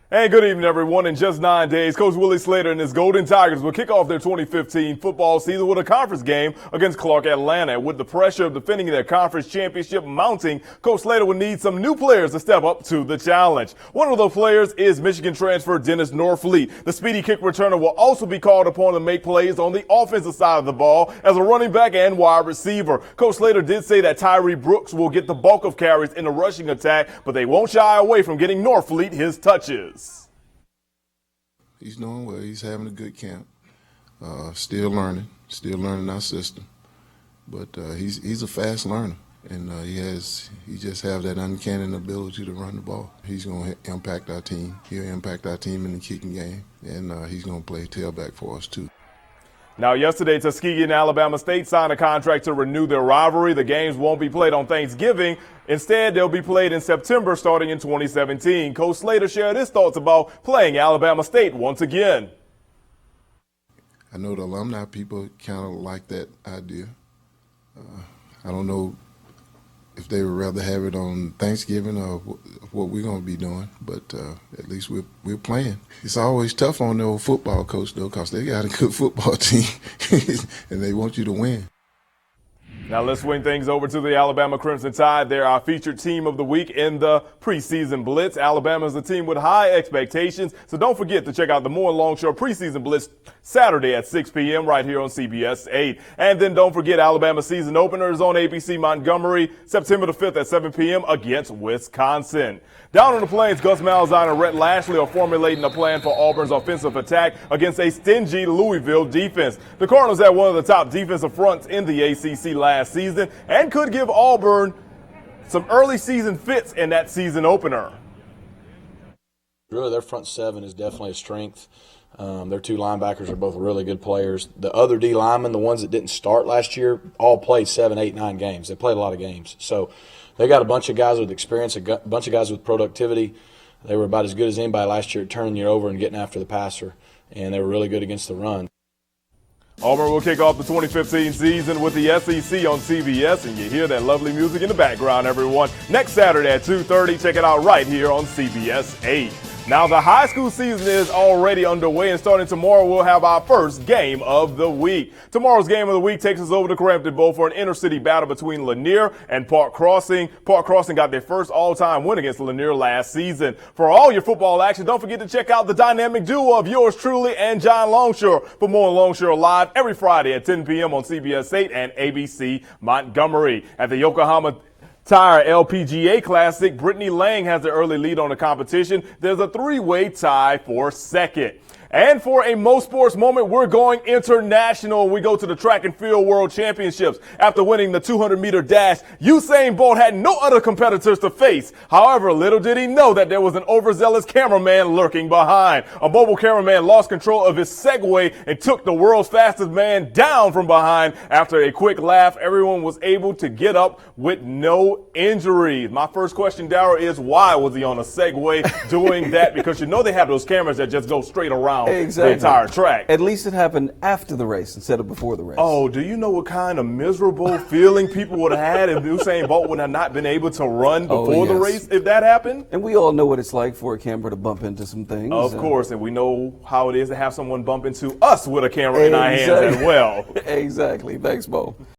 Hey, good evening, everyone. In just 9 days, Coach Willie Slater and his Golden Tigers will kick off their 2015 football season with a conference game against Clark Atlanta. With the pressure of defending their conference championship mounting, Coach Slater will need some new players to step up to the challenge. One of those players is Michigan transfer Dennis Norfleet. The speedy kick returner will also be called upon to make plays on the offensive side of the ball as a running back and wide receiver. Coach Slater did say that Tyree Brooks will get the bulk of carries in the rushing attack, but they won't shy away from getting Norfleet his touches. He's doing well. He's having a good camp. Still learning our system. But he's a fast learner, and he just has that uncanny ability to run the ball. He's going to impact our team. He'll impact our team in the kicking game, and he's going to play tailback for us too. Now, yesterday, Tuskegee and Alabama State signed a contract to renew their rivalry. The games won't be played on Thanksgiving. Instead, they'll be played in September starting in 2017. Coach Slater shared his thoughts about playing Alabama State once again. I know the alumni people kind of like that idea. I don't know if they would rather have it on Thanksgiving or what we're going to be doing, but at least we're playing. It's always tough on the old football coach, though, because they got a good football team, and they want you to win. Now let's swing things over to the Alabama Crimson Tide. They're our featured team of the week in the preseason blitz. Alabama is a team with high expectations, so don't forget to check out the Moore Longshore preseason blitz Saturday at 6 p.m. right here on CBS 8. And then don't forget Alabama season opener is on ABC Montgomery September the 5th at 7 p.m. against Wisconsin. Down on the Plains, Gus Malzahn and Rhett Lashley are formulating a plan for Auburn's offensive attack against a stingy Louisville defense. The Cardinals had one of the top defensive fronts in the ACC last season and could give Auburn some early season fits in that season opener. Really, their front seven is definitely a strength. Their two linebackers are both really good players. The other D linemen, the ones that didn't start last year, all played 7, 8, 9 games. They played a lot of games. So they got a bunch of guys with experience, a bunch of guys with productivity. They were about as good as anybody last year at turning you over and getting after the passer, and they were really good against the run. Auburn will kick off the 2015 season with the SEC on CBS, and you hear that lovely music in the background, everyone. Next Saturday at 2:30, check it out right here on CBS 8. Now, the high school season is already underway, and starting tomorrow, we'll have our first game of the week. Tomorrow's game of the week takes us over to Crampton Bowl for an inter-city battle between Lanier and Park Crossing. Park Crossing got their first all-time win against Lanier last season. For all your football action, don't forget to check out the dynamic duo of yours truly and John Longshore. For more on Longshore Live every Friday at 10 p.m. on CBS 8 and ABC Montgomery. At the Yokohama Tire LPGA Classic, Brittany Lang has the early lead on the competition. There's a three-way tie for second. And for a Mo Sports moment, we're going international. We go to the Track and Field World Championships. After winning the 200-meter dash, Usain Bolt had no other competitors to face. However, little did he know that there was an overzealous cameraman lurking behind. A mobile cameraman lost control of his Segway and took the world's fastest man down from behind. After a quick laugh, everyone was able to get up with no injuries. My first question, Darryl, is why was he on a Segway doing that? Because you know they have those cameras that just go straight around. Exactly. The entire track. At least it happened after the race instead of before the race. Oh, do you know what kind of miserable feeling people would have had if Usain Bolt would have not been able to run before the race if that happened? And we all know what it's like for a camera to bump into some things. Of course, and we know how it is to have someone bump into us with a camera in our hands as well. Exactly. Thanks, Bo.